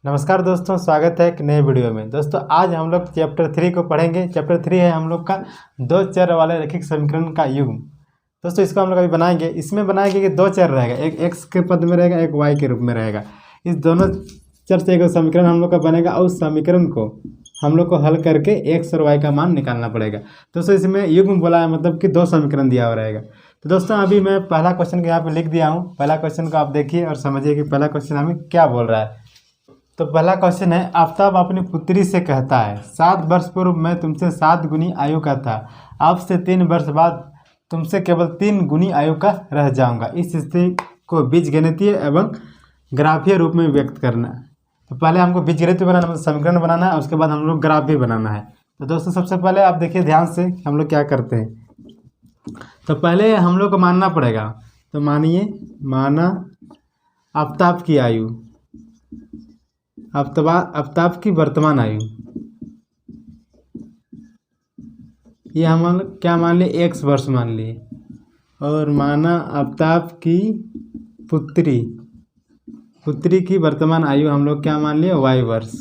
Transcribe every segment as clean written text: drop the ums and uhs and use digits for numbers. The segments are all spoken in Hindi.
नमस्कार दोस्तों, स्वागत है एक नए वीडियो में। दोस्तों आज हम लोग चैप्टर 3 को पढ़ेंगे। चैप्टर 3 है हम लोग का दो चर वाले रैखिक समीकरण का युग्म। दोस्तों इसको हम लोग अभी बनाएंगे। इसमें बनाएंगे कि दो चर रहेगा, एक x के पद में रहेगा, एक y के रूप में रहेगा। इस दोनों चर से एक समीकरण हम लोग का बनेगा और उस समीकरण को हम लोग को हल करके x और y का मान निकालना पड़ेगा। दोस्तों इसमें युग्म बोला है, मतलब कि दो समीकरण दिया हुआ रहेगा। तो दोस्तों अभी मैं पहला क्वेश्चन को यहाँ पे लिख दिया हूँ। पहला क्वेश्चन को आप देखिए और समझिए कि पहला क्वेश्चन हमें क्या बोल रहा है। तो पहला क्वेश्चन है, आफ्ताब अपनी पुत्री से कहता है 7 वर्ष पूर्व मैं तुमसे 7 गुनी आयु का था, अब से 3 वर्ष बाद तुमसे केवल 3 गुनी आयु का रह जाऊंगा। इस स्थिति को बीजगणितीय एवं ग्राफीय रूप में व्यक्त करना। तो पहले हमको बीजगणित बनाना, मतलब समीकरण बनाना है, उसके बाद हम लोग ग्राफ भी बनाना है। तो दोस्तों सबसे पहले आप देखिए ध्यान से हम लोग क्या करते हैं। तो पहले हम लोग को मानना पड़ेगा। तो माना आफ्ताब की आयु, आफ्ताब की वर्तमान आयु, ये हम क्या मान लिए, x वर्ष मान लिए। और माना आफ्ताब की पुत्री की वर्तमान आयु हम लोग क्या मान लिए, y वर्ष।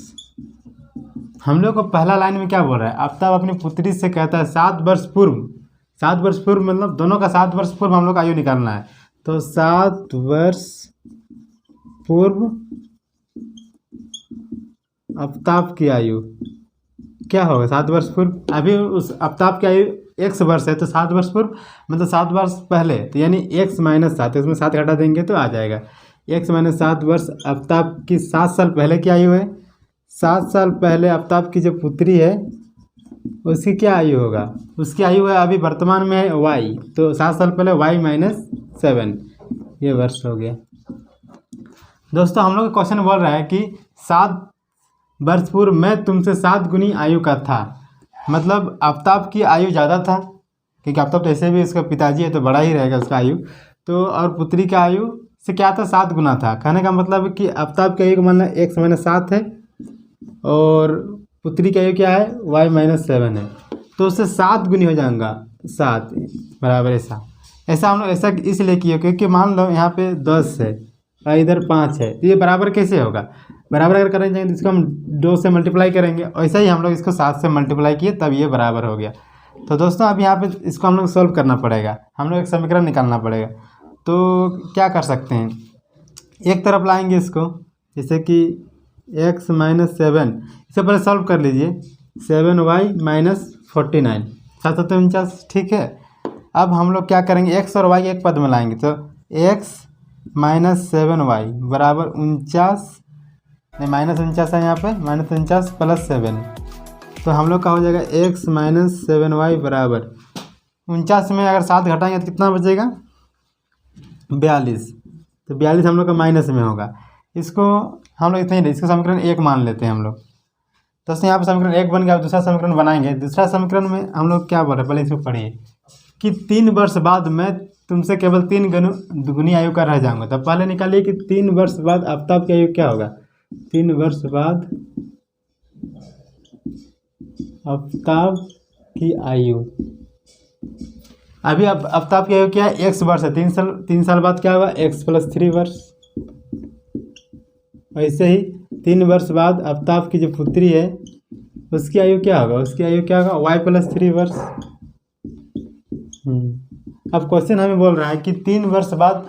हम लोग को पहला लाइन में क्या बोल रहा है, आफ्ताब अपनी पुत्री से कहता है 7 वर्ष पूर्व। 7 वर्ष पूर्व मतलब दोनों का 7 वर्ष पूर्व हम लोग आयु निकालना है। तो 7 वर्ष पूर्व आफ्ताब की आयु क्या होगा, 7 वर्ष पूर्व। अभी उस आफ्ताब की आयु x वर्ष है, तो 7 वर्ष पूर्व मतलब 7 वर्ष पहले, तो यानी x माइनस 7, इसमें 7 घटा देंगे तो आ जाएगा x माइनस 7 वर्ष। आफ्ताब की 7 साल पहले की आयु है। 7 साल पहले आफ्ताब की जो पुत्री है उसकी क्या आयु होगा, उसकी आयु है अभी वर्तमान में है y, तो 7 साल पहले y माइनस 7, ये वर्ष हो गया। दोस्तों हम लोग का क्वेश्चन बोल रहा है कि 7 वर्ष पूर्व मैं तुमसे 7 गुनी आयु का था, मतलब आफ्ताब की आयु ज़्यादा था, क्योंकि आफ्ताब तो ऐसे भी उसका पिताजी है तो बड़ा ही रहेगा उसका आयु। तो और पुत्री का आयु से क्या था, 7 गुना था। कहने का मतलब कि आफ्ताब की आयु का मानना x माइनस 7 है और पुत्री की आयु क्या है, y माइनस 7 है, तो उससे 7 गुनी हो जाएगा, 7 बराबर ऐसा हम लोग ऐसा इसलिए किए क्योंकि मान लो यहाँ पे 10 है और इधर 5 है, तो ये बराबर कैसे होगा, बराबर अगर करना चाहिए तो इसको हम 2 से मल्टीप्लाई करेंगे। ऐसा ही हम लोग इसको 7 से मल्टीप्लाई किए तब ये बराबर हो गया। तो दोस्तों अब यहाँ पे इसको हम लोग सॉल्व करना पड़ेगा, हम लोग एक समीकरण निकालना पड़ेगा। तो क्या कर सकते हैं, एक तरफ लाएंगे इसको, जैसे कि x माइनस 7, इससे पहले सॉल्व कर लीजिए, 7y माइनस 49, 749, ठीक है। अब हम लोग क्या करेंगे, x और y एक पद में लाएंगे, तो x माइनस 7y बराबर 49, माइनस 49 है यहाँ पे, माइनस 49 प्लस 7, तो हम लोग का हो जाएगा x माइनस 7y बराबर 49 में अगर 7 घटाएंगे तो कितना बचेगा, 42, तो 42 हम लोग का माइनस में होगा। इसको हम लोग इतना ही, इसका समीकरण 1 मान लेते हैं हम लोग। दोस्तों यहाँ पे समीकरण 1 बन गया। दूसरा समीकरण बनाएंगे। दूसरा समीकरण में हम लोग क्या बोल रहे हैं, पहले इसको पढ़िए कि 3 वर्ष बाद मैं तुमसे केवल 3 गुनी आयु का रह जाऊँगा। तब पहले निकालिए कि 3 वर्ष बाद आफ्ताब की आयु क्या होगा, 3 वर्ष बाद आफ्ताब की आयु, अभी अब आफ्ताब की आयु क्या है, x वर्ष है, 3 साल बाद क्या होगा, x प्लस 3 वर्ष। वैसे ही 3 वर्ष बाद आफ्ताब की जो पुत्री है उसकी आयु क्या होगा, उसकी आयु क्या होगा, y प्लस 3 वर्ष। अब क्वेश्चन हमें बोल रहा है कि 3 वर्ष बाद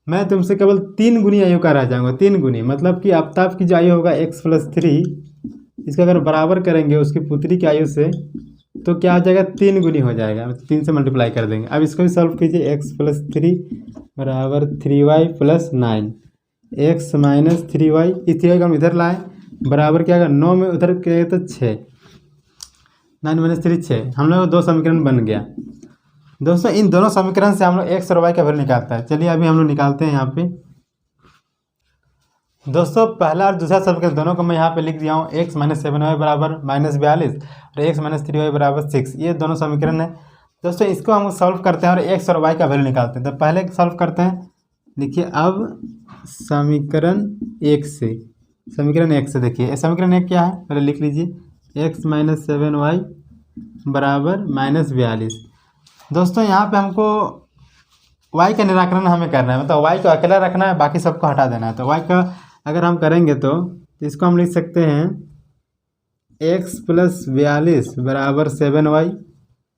मैं तुमसे केवल 3 गुनी आयु का रह जाऊंगा। 3 गुनी मतलब कि आफ्ताब की जो आयु होगा x प्लस 3, इसको अगर बराबर करेंगे उसकी पुत्री की आयु से तो क्या हो जाएगा, 3 गुनी हो जाएगा, 3 से मल्टीप्लाई कर देंगे। अब इसको भी सॉल्व कीजिए, x प्लस 3 बराबर 3y plus 9, x minus 3y, इस 3y को हम इधर लाएँ बराबर क्या होगा, 9 में उधर क्या तो 6, 9 माइनस 3 6, हम लोग 2 समीकरण बन गया। दोस्तों इन दोनों समीकरण से हम लोग x और y का वैल्यू निकालता है। चलिए अभी हम लोग निकालते हैं यहाँ पे। दोस्तों पहला और दूसरा समीकरण दोनों को मैं यहाँ पे लिख दिया हूँ, x माइनस 7y बराबर माइनस 42 और x माइनस 3y बराबर 6, ये दोनों समीकरण है। दोस्तों इसको हम सॉल्व करते हैं और x और y का वैल्यू निकालते हैं। तो पहले सॉल्व करते हैं, देखिए अब समीकरण 1 से देखिए समीकरण 1 क्या है, पहले लिख लीजिए, x माइनस 7y बराबर माइनस 42। दोस्तों यहाँ पे हमको y का निराकरण हमें करना है, मतलब y को अकेला रखना है, बाकी सबको हटा देना है। तो y का अगर हम करेंगे तो तो इसको हम लिख सकते हैं x प्लस 42 बराबर 7y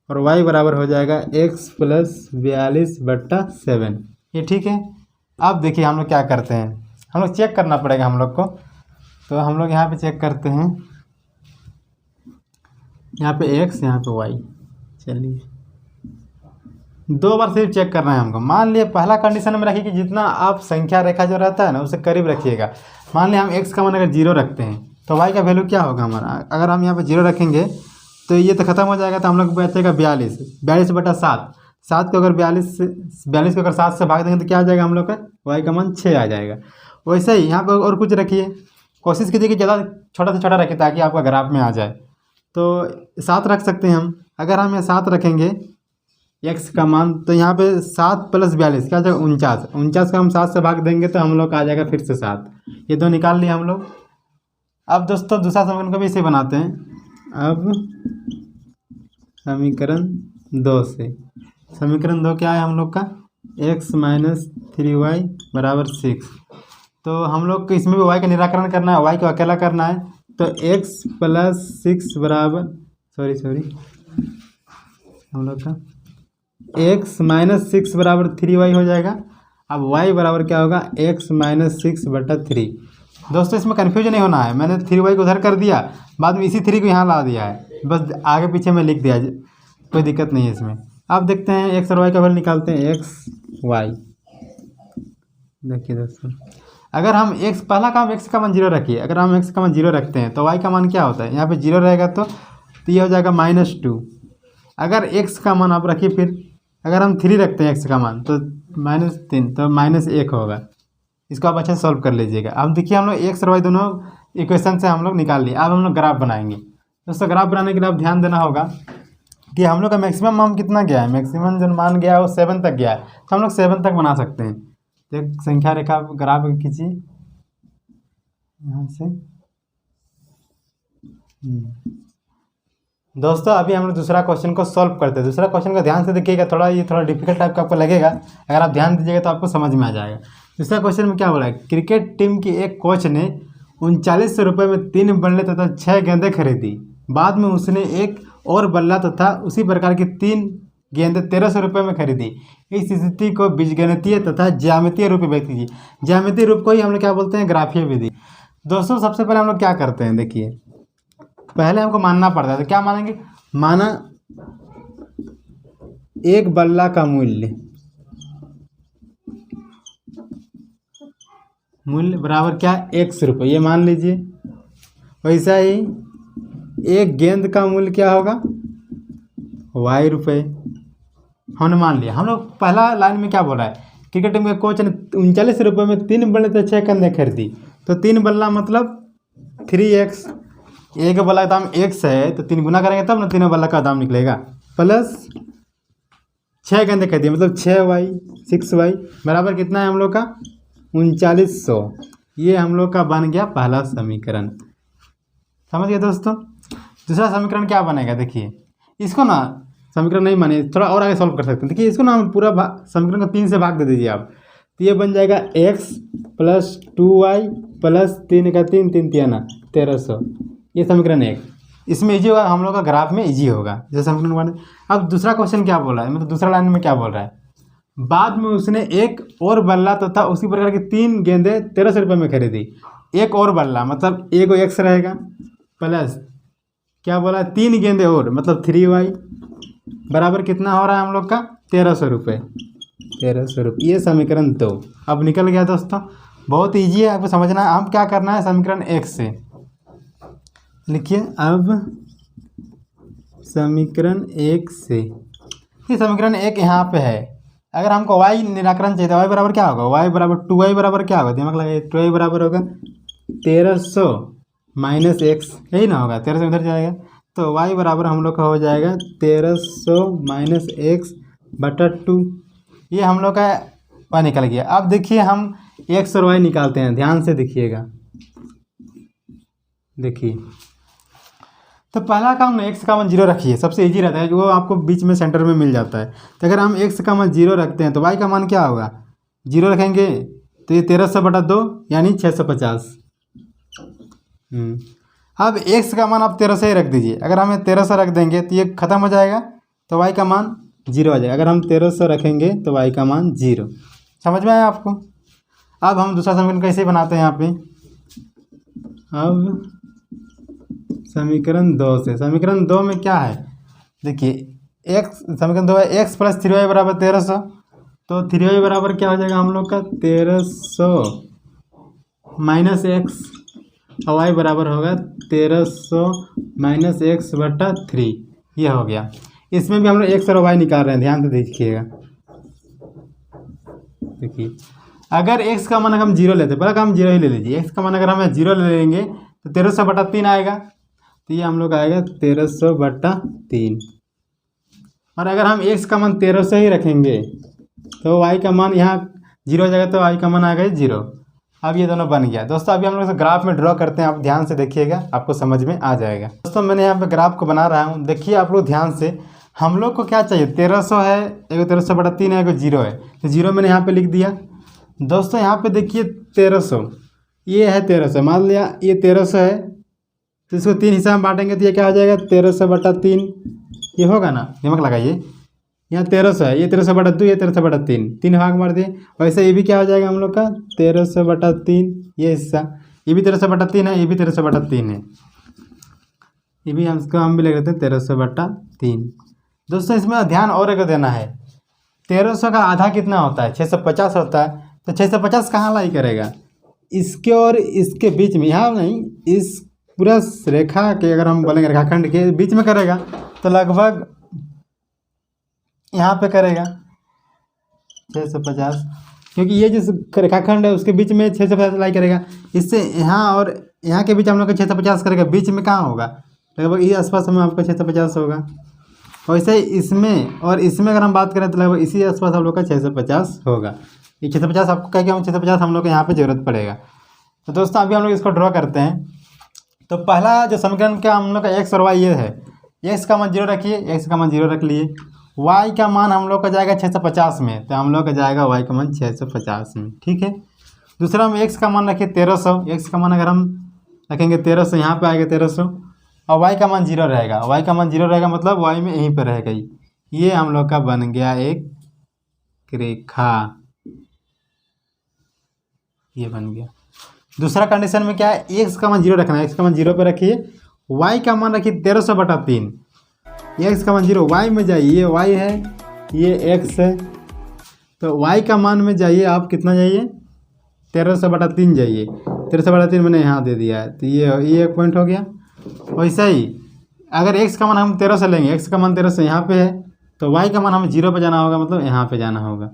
और y बराबर हो जाएगा x प्लस 42/7। ये ठीक है। अब देखिए हम लोग क्या करते हैं, हम लोग चेक करना पड़ेगा हम लोग को। तो हम लोग यहाँ पे चेक करते हैं, यहाँ पे x यहाँ पे y। चलिए 2 बार सिर्फ चेक करना है हमको। मान लिया पहला कंडीशन में रखिए कि जितना आप संख्या रेखा जो रहता है ना उससे करीब रखिएगा। मान लिया हम x का मान अगर 0 रखते हैं तो y का वैल्यू क्या होगा हमारा, अगर हम यहाँ पे 0 रखेंगे तो ये तो ख़त्म हो जाएगा, तो हम लोग बचेगा 42/7। 7 को अगर 42 को अगर 7 से भाग देंगे तो क्या आ जाएगा हम लोग का, y का मान 6 आ जाएगा। वैसे ही यहाँ पर और कुछ रखिए, कोशिश कीजिए कि ज़्यादा छोटा से छोटा रखिए ताकि आपका ग्राफ में आ जाए। तो 7 रख सकते हैं हम। अगर हम यहाँ 7 रखेंगे x का मान, तो यहाँ पे 7 + 42 क्या आ जाएगा 49। 49 को हम 7 से भाग देंगे तो हम लोग का आ जाएगा फिर से 7। ये 2 निकाल लिए हम लोग। अब दोस्तों दूसरा समीकरण को भी इसे बनाते हैं। अब समीकरण 2 से, समीकरण 2 क्या है हम लोग का, x - 3y = 6। तो हम लोग को इसमें भी y का निराकरण करना है, y को अकेला करना है। तो x + 6 बराबर हम लोग का x - 6 बराबर 3y हो जाएगा। अब y बराबर क्या होगा, x - 6/3। दोस्तों इसमें कन्फ्यूजन नहीं होना है, मैंने 3y को उधर कर दिया, बाद में इसी 3 को यहाँ ला दिया है, बस आगे पीछे में लिख दिया, कोई दिक्कत नहीं है इसमें। अब देखते हैं x और y का वैल्यू निकालते हैं। x y, देखिए दोस्तों अगर हम x, पहला काम x का मान 0 रखिए। अगर हम x का मान 0 रखते हैं तो y का मान क्या होता है, यहाँ पे 0 रहेगा तो ये हो जाएगा -2। अगर x का मान आप रखिए, फिर अगर हम 3 रखते हैं x का मान तो -3, तो -1 होगा। इसको आप अच्छे से सॉल्व कर लीजिएगा। अब देखिए हम लोग x और y दोनों इक्वेशन से हम लोग निकाल लिए। अब हम लोग ग्राफ बनाएंगे। दोस्तों ग्राफ बनाने के लिए आप ध्यान देना होगा कि हम लोग का मैक्सिमम मान कितना गया है, मैक्सिमम जो मान गया है वो 7 तक गया है, तो हम लोग 7 तक बना सकते हैं। तो एक संख्या रेखा ग्राफ खींचिए यहाँ से। दोस्तों अभी हम लोग दूसरा क्वेश्चन को सॉल्व करते हैं। दूसरा क्वेश्चन को ध्यान से देखिएगा, ये थोड़ा डिफिकल्ट टाइप का आपको लगेगा, अगर आप ध्यान दीजिएगा तो आपको समझ में आ जाएगा। दूसरा क्वेश्चन में क्या बोला है, क्रिकेट टीम की एक कोच ने 3900 रुपये में 3 बल्ले तथा 6 गेंदें खरीदी। बाद में उसने एक और बल्ला तथा उसी प्रकार की 3 गेंदें 1300 रुपये में खरीदी। इस स्थिति को बीजगणितीय तथा ज्यामितीय रूप में व्यक्त कीजिए। ज्यामितीय रूप को ही हम लोग क्या बोलते हैं, ग्राफीय विधि। दोस्तों सबसे पहले हम लोग क्या करते हैं, देखिए पहले हमको मानना पड़ता है। तो क्या मानेंगे, माना एक बल्ला का मूल्य बराबर क्या, 100 रुपये, ये मान लीजिए। वैसा ही एक गेंद का मूल्य क्या होगा, y रुपये, हमने मान लिया। हम लोग पहला लाइन में क्या बोला है, क्रिकेट टीम के कोच ने 39 रुपये में 3 बल्ले तो 6 गेंदें खरीदी। तो 3 बल्ला मतलब 3x, एक बल्ला का दाम x है तो 3 गुना करेंगे तब ना 3 बल्ला का दाम निकलेगा, प्लस 6 गेंदें खरीदी मतलब 6y 6y बराबर कितना है हम लोग का 3900। ये हम लोग का बन गया पहला समीकरण। समझ गए दोस्तों। दूसरा समीकरण क्या बनेगा, देखिए इसको ना समीकरण नहीं मानिए, थोड़ा और आगे सॉल्व कर सकते हैं। देखिए इसको ना हम पूरा समीकरण को 3 से भाग दे दीजिए आप, तो ये बन जाएगा x + 2y + 3 का 3 3 3 ना 1300। ये समीकरण 1, इसमें इजी होगा, हम लोग का ग्राफ में इजी होगा जैसे समीकरण 1। अब दूसरा क्वेश्चन क्या बोल रहा है, मतलब दूसरा लाइन में क्या बोल रहा है, बाद में उसने एक और बल्ला तथा उसी प्रकार की 3 गेंदें 1300 रुपये में खरीदी। एक और बल्ला मतलब एक x रहेगा, प्लस क्या बोला 3 गेंदें और मतलब 3y बराबर कितना हो रहा है हम लोग का 1300 रुपये। 1300 रुपये, ये समीकरण 2 अब निकल गया दोस्तों। बहुत ईजी है, आपको समझना है। हम क्या करना है, समीकरण 1 से लिखिए। अब समीकरण 1 से, ये समीकरण 1 यहाँ पे है। अगर हमको y निराकरण चाहिए तो y बराबर क्या होगा, y बराबर 2y बराबर क्या होगा, दिमाग लगाइए, 2y बराबर होगा 1300 - x, यही ना होगा, 1300 इधर जाएगा तो y बराबर हम लोग का हो जाएगा 1300 - x/2। ये हम लोग का y निकल गया। अब देखिए हम x और y निकालते हैं, ध्यान से देखिएगा। देखिए तो पहला काम x का मान 0 रखिए, सबसे इजी रहता है, वो आपको बीच में सेंटर में मिल जाता है। तो अगर हम x का मान 0 रखते हैं तो y का मान क्या होगा, 0 रखेंगे तो ये 1300/2 यानी 650। अब x का मान आप 1300 ही रख दीजिए। अगर हमें 1300 रख देंगे तो ये ख़त्म हो जाएगा, तो y का मान 0 आ जाएगा। अगर हम 1300 रखेंगे तो y का मान 0। समझ में आया आपको? अब हम दूसरा समीकरण कैसे बनाते हैं यहाँ पे। अब समीकरण 2 से, समीकरण 2 में क्या है देखिए, x समीकरण 2 है x प्लस 3y बराबर 1300। तो 3y बराबर क्या हो जाएगा हम लोग का 1300 माइनस एक्स, और y बराबर होगा 1300 माइनस एक्स बटा 3। ये हो गया। इसमें भी हम लोग x और y निकाल रहे हैं, ध्यान से देखिएगा। देखिए अगर x का मान अगर हम 0 लेते, पहले हम 0 ही ले लीजिए। x का मान अगर हम 0 ले लेंगे तो 1300 बटा 3 आएगा, तो ये हम लोग आएगा 1300 बटा 3। और अगर हम x का मान 1300 ही रखेंगे तो y का मान यहाँ 0 हो जाएगा, तो y का मान आएगा 0। अब ये दोनों बन गया। दोस्तों अभी हम लोग ग्राफ में ड्रॉ करते हैं, आप ध्यान से देखिएगा, आपको समझ में आ जाएगा। दोस्तों मैंने यहाँ पे ग्राफ को बना रहा हूँ, देखिए आप लोग ध्यान से। हम लोग को क्या चाहिए, 1300 है, एगो 1300 बटा 3 है, एगो 0 है, तो 0 मैंने यहाँ पे लिख दिया। दोस्तों यहाँ पे देखिए 1300, ये है 1300, मान लिया ये 1300 है, तो इसको 3 हिस्सा में बांटेंगे तो ये क्या हो जाएगा 1300 बटा 3। ये होगा ना, दिमाग लगाइए। यहाँ 1300 है, ये 1300 बटा 2, ये 1300 बटा 3, 3 भाग मार दिए। वैसे ये भी क्या हो जाएगा हम लोग का 1300 बटा 3, ये हिस्सा, ये भी 1300 बटा 3 है, ये भी 1300 बटा 3 है, ये भी हम भी ले लेते हैं 1300 बटा 3। दोस्तों इसमें ध्यान और एक देना है, 1300 का आधा कितना होता है 650 होता है, तो 650 कहाँ लाई करेगा, इसके और इसके बीच में, यहाँ नहीं, इस पूरा रेखा के अगर हम बोलेंगे रेखाखंड के बीच में करेगा, तो लगभग यहाँ पे करेगा 650, क्योंकि ये जिस रेखाखंड है उसके बीच में 650 लाई करेगा। इससे यहाँ और यहाँ के बीच हम लोग का 650 करेगा, बीच में कहाँ होगा, लगभग ये आसपास में आपका 650 होगा। वैसे इसमें और इसमें अगर हम बात करें तो लगभग इसी आसपास हम लोग का 650 होगा। ये 650 आपको कह के हम 650 हम लोग को यहाँ पे ज़रूरत पड़ेगा। तो दोस्तों अभी हम लोग इसको ड्रॉ करते हैं। तो पहला जो समीकरण क्या हम लोग का x और y ये है, x का मान 0 रखिए, x का मान 0 रख लिए, y का मान हम लोग का जाएगा 650 में, तो हम लोग का जाएगा y का मान 650 में, ठीक है। दूसरा में x का मान रखिए 1300, x का मान अगर हम रखेंगे 1300, यहाँ पे आएगा 1300, और y का मान 0 रहेगा, y का मान 0 रहेगा मतलब y में यहीं पर रहेगा ही। ये हम लोग का बन गया एक रेखा, ये बन गया। दूसरा कंडीशन में क्या है, x का मान 0 रखना है, x का मान 0 पे रखिए, y का मान रखिए 1300 बटा 3, x का मान 0, y में जाइए, ये y है, ये x है, तो y का मान में जाइए आप, कितना जाइए 1300 बटा 3 जाइए, 1300 बटा 3 मैंने यहाँ दे दिया है, तो ये एक पॉइंट हो गया। वैसा ही अगर x का मान हम 1300 लेंगे, x का मान 1300 यहाँ पे है, तो y का मान हमें 0 पे जाना होगा, मतलब यहाँ पे जाना होगा।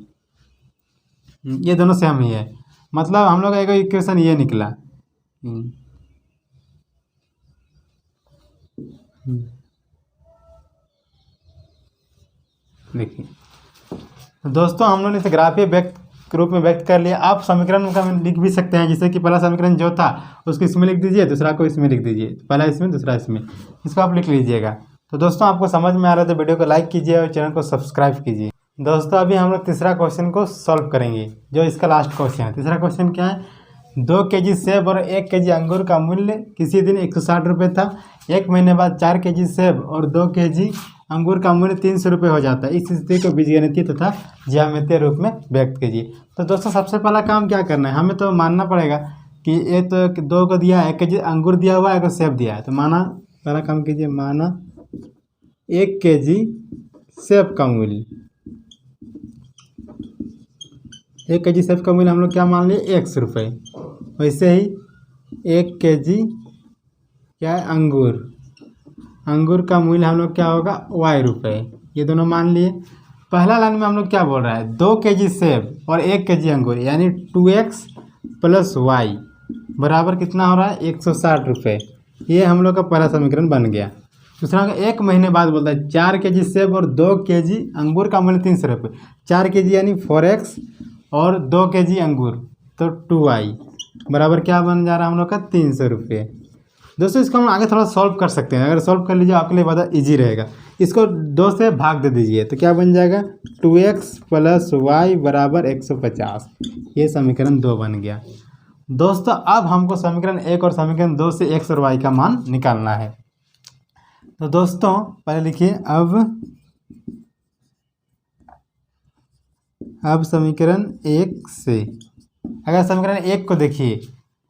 ये दोनों सेम ही है, मतलब हम लोग का एक इक्वेशन ये निकला। देखिए दोस्तों हम लोगों ने इसे ग्राफीय व्यक्त के रूप में व्यक्त कर लिया। आप समीकरण का लिख भी सकते हैं, जैसे कि पहला समीकरण जो था उसको इसमें लिख दीजिए, दूसरा को इसमें लिख दीजिए, पहला इसमें दूसरा इसमें, इसको आप लिख लीजिएगा। तो दोस्तों आपको समझ में आ रहा है तो वीडियो को लाइक कीजिए और चैनल को सब्सक्राइब कीजिए। दोस्तों अभी हम लोग तीसरा क्वेश्चन को सॉल्व करेंगे, जो इसका लास्ट क्वेश्चन है। तीसरा क्वेश्चन क्या है, 2 केजी सेब और 1 केजी अंगूर का मूल्य किसी दिन 160 रुपये था, 1 महीने बाद 4 केजी सेब और 2 केजी अंगूर का मूल्य 300 रुपये हो जाता है। इस स्थिति को बीजगणितीय तथा ज्यामितीय रूप में व्यक्त कीजिए। तो दोस्तों सबसे पहला काम क्या करना है, हमें तो मानना पड़ेगा कि ये तो 2 को दिया है, 1 केजी अंगूर दिया हुआ है, 1 सेब दिया है, तो माना पहला काम कीजिए, माना 1 केजी सेब का मूल्य, 1 केजी सेब का मूल्य हम लोग क्या मान लिए 100 रुपये। वैसे ही 1 केजी क्या है अंगूर, अंगूर का मूल्य हम लोग क्या होगा y रुपये, ये दोनों मान लिए। पहला लाइन में हम लोग क्या बोल रहा है, 2 केजी सेब और 1 केजी अंगूर, यानी 2x प्लस y बराबर कितना हो रहा है 160 रुपये। ये हम लोग का पहला समीकरण बन गया। दूसरा 1 महीने बाद बोलता है 4 केजी सेब और 2 केजी अंगूर का मूल्य 300 रुपये, 4 केजी यानी 4x और 2 केजी अंगूर तो 2y बराबर क्या बन जा रहा है हम लोग का 300 रुपये। दोस्तों इसको हम आगे थोड़ा सॉल्व कर सकते हैं, अगर सॉल्व कर लीजिए आपके लिए बहुत ईजी रहेगा। इसको 2 से भाग दे दीजिए तो क्या बन जाएगा 2x प्लस y बराबर 150। ये समीकरण 2 बन गया। दोस्तों अब हमको समीकरण 1 और समीकरण 2 से x और y का मान निकालना है। तो दोस्तों पहले लिखिए, अब समीकरण 1 से, अगर समीकरण 1 को देखिए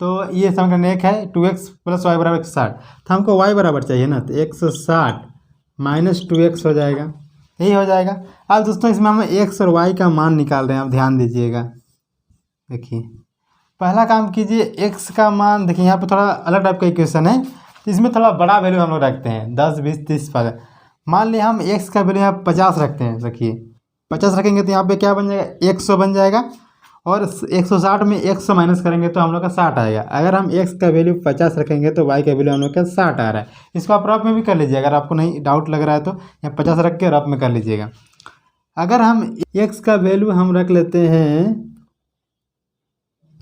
तो ये समीकरण 1 है 2x + y = 160, तो हमको y बराबर चाहिए ना, तो 160 - 2x हो जाएगा, यही हो जाएगा। अब दोस्तों इसमें हम x और y का मान निकाल रहे हैं, अब ध्यान दीजिएगा। देखिए पहला काम कीजिए, x का मान देखिए यहाँ पे थोड़ा अलग टाइप का इक्वेशन है, तो इसमें थोड़ा बड़ा वैल्यू हम लोग रखते हैं, 10 20 30 पर। मान लिया हम x का वैल्यू यहाँ 50 रखते हैं, देखिए 50 रखेंगे तो यहाँ पे क्या बन जाएगा, 100 बन जाएगा, और 160 में 100 माइनस करेंगे तो हम लोग का 60 आएगा। अगर हम x का वैल्यू 50 रखेंगे तो y का वैल्यू हम लोग का 60 आ रहा है। इसको आप रफ में भी कर लीजिए, अगर आपको नहीं डाउट लग रहा है तो यहाँ 50 रख के रफ में कर लीजिएगा। अगर हम x का वैल्यू हम रख लेते हैं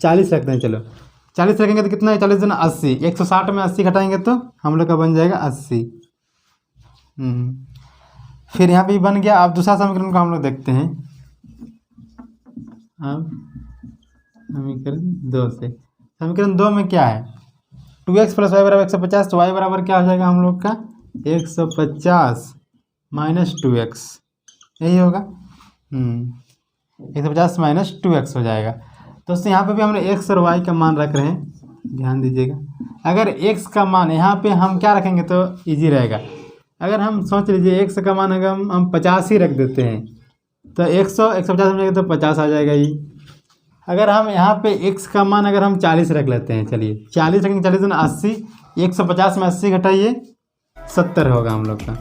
40 रखते हैं, चलो 40 रखेंगे तो कितना है, 40 × 80, 160 में 80 घटाएंगे तो हम लोग का बन जाएगा 80। फिर यहाँ पे बन गया। अब दूसरा समीकरण को हम लोग देखते हैं। अब समीकरण 2 से, समीकरण 2 में क्या है, 2x + y = 150, तो y बराबर क्या हो जाएगा हम लोग का 150 - 2x, यही होगा। 150 - 2x हो जाएगा। दोस्तों यहाँ पे भी हमने x और y का मान रख रहे हैं, ध्यान दीजिएगा। अगर x का मान यहाँ पे हम क्या रखेंगे तो इजी रहेगा। अगर हम सोच लीजिए x का मान अगर हम 50 ही रख देते हैं तो 100 150 में तो 50 आ जाएगा ही। अगर हम यहाँ पे x का मान अगर हम 40 रख लेते हैं, चलिए 40 रखेंगे, 40 × 80, 150 में 80 घटाइए 70 होगा हम लोग का।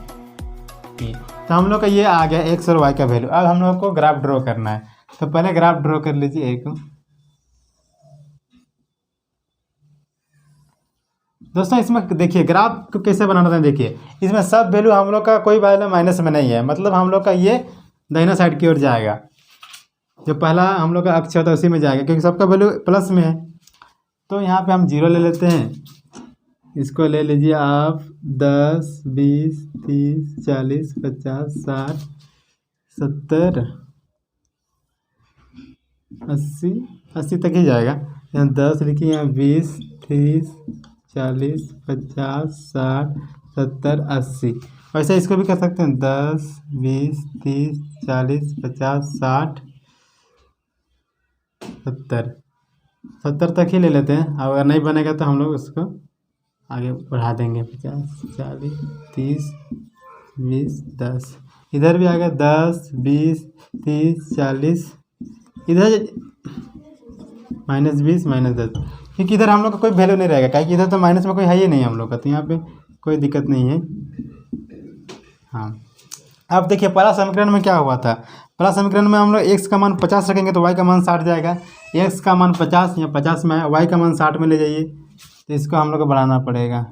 तो हम लोग का ये आ गया x और y का वैल्यू। अब हम लोग को ग्राफ ड्रॉ करना है, तो पहले ग्राफ ड्रॉ कर लीजिए एक। दोस्तों इसमें देखिए ग्राफ को कैसे बनाना है, देखिए इसमें सब वैल्यू हम लोग का कोई वैल्यू माइनस में नहीं है, मतलब हम लोग का ये दाहिना साइड की ओर जाएगा, जो पहला हम लोग का अक्ष होता है उसी में जाएगा, क्योंकि सबका वैल्यू प्लस में है। तो यहाँ पे हम 0 ले लेते हैं, इसको ले लीजिए आप 10 20 30 40 50 60 70 80 80 तक ही जाएगा। यहाँ 10 लिखिए, यहाँ 20 30 40 50 60 70 80। वैसे इसको भी कर सकते हैं 10 20 30 40 50 60 70 तक ही ले लेते हैं। अगर नहीं बनेगा तो हम लोग उसको आगे बढ़ा देंगे, 50 40 30 20 10। इधर भी आ गया 10 20 30 40, इधर -20 -10, क्योंकि इधर हम लोग का कोई वैल्यू नहीं रहेगा, क्योंकि इधर तो माइनस में कोई है ही नहीं हम लोग का, तो यहाँ पे कोई दिक्कत नहीं है। हाँ अब देखिए पहला समीकरण में क्या हुआ था, पहला समीकरण में हम लोग x का मान 50 रखेंगे तो y का मान 60 जाएगा। x का मान 50 या 50 में है, y का मान 60 में ले जाइए, तो इसको हम लोग को बढ़ाना पड़ेगा।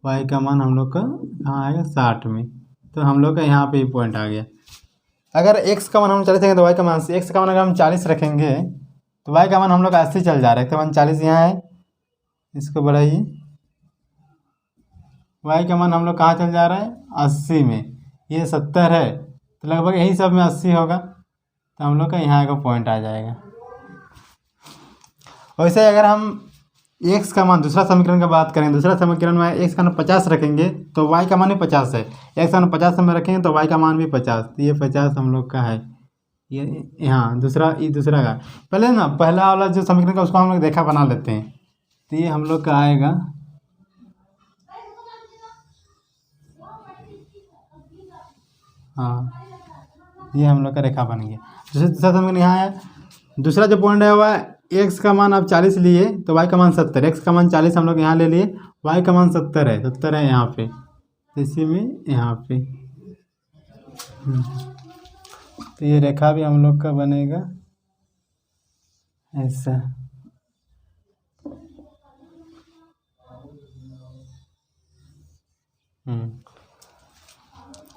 y का मान हम लोग का कहाँ आएगा 60 में, तो हम लोग का यहाँ पे पॉइंट आ गया। अगर x का मान हम 40 रखेंगे तो y का मान, x का मान अगर हम 40 रखेंगे तो y का मान हम लोग का 80 चल जा रहा है, तो मान 40 यहाँ है, इसको बढ़ाइए, y का मान हम लोग कहाँ चल जा रहा है 80 में, ये 70 है, तो लगभग यही सब में 80 होगा, तो हम लोग का यहाँ का पॉइंट आ जाएगा। वैसे अगर हम x का मान दूसरा समीकरण का बात करें, दूसरा समीकरण में x का मान 50 रखेंगे तो y का मान भी 50 है, x का मान 50 में रखेंगे तो y का मान भी 50, तो ये 50 हम लोग का है। ये यहाँ दूसरा का पहले ना पहला वाला जो समीकरण का उसको हम लोग देखा बना लेते हैं, तो ये हम लोग का आएगा हाँ, ये हम लोग का रेखा बन गया। दूसरा समीकरण यहाँ है, दूसरा जो पॉइंट है वह x का मान आप 40 लिए तो y का मान 70, x का मान 40 हम लोग यहाँ ले लिए, y का मान 70 है, 70 है यहाँ पे, इसी में यहाँ पे। तो ये रेखा भी हम लोग का बनेगा ऐसा।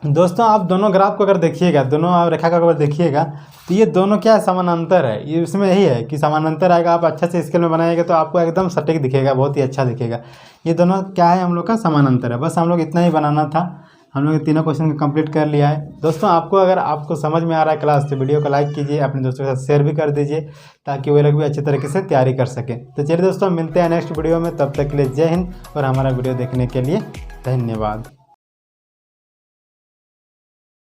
दोस्तों आप दोनों ग्राफ को अगर देखिएगा, दोनों आप रेखा का अगर देखिएगा तो ये दोनों क्या है समानांतर है, ये इसमें यही है कि समानांतर आएगा। आप अच्छे से स्केल में बनाएंगे तो आपको एकदम सटीक दिखेगा, बहुत ही अच्छा दिखेगा। ये दोनों क्या है हम लोग का समानांतर है, बस हम लोग इतना ही बनाना था। हम लोग तीनों क्वेश्चन कंप्लीट कर लिया है। दोस्तों अगर आपको समझ में आ रहा है क्लास तो वीडियो को लाइक कीजिए, अपने दोस्तों के साथ शेयर भी कर दीजिए ताकि वो लोग भी अच्छी तरीके से तैयारी कर सकें। तो चलिए दोस्तों मिलते हैं नेक्स्ट वीडियो में, तब तक के लिए जय हिंद और हमारा वीडियो देखने के लिए धन्यवाद।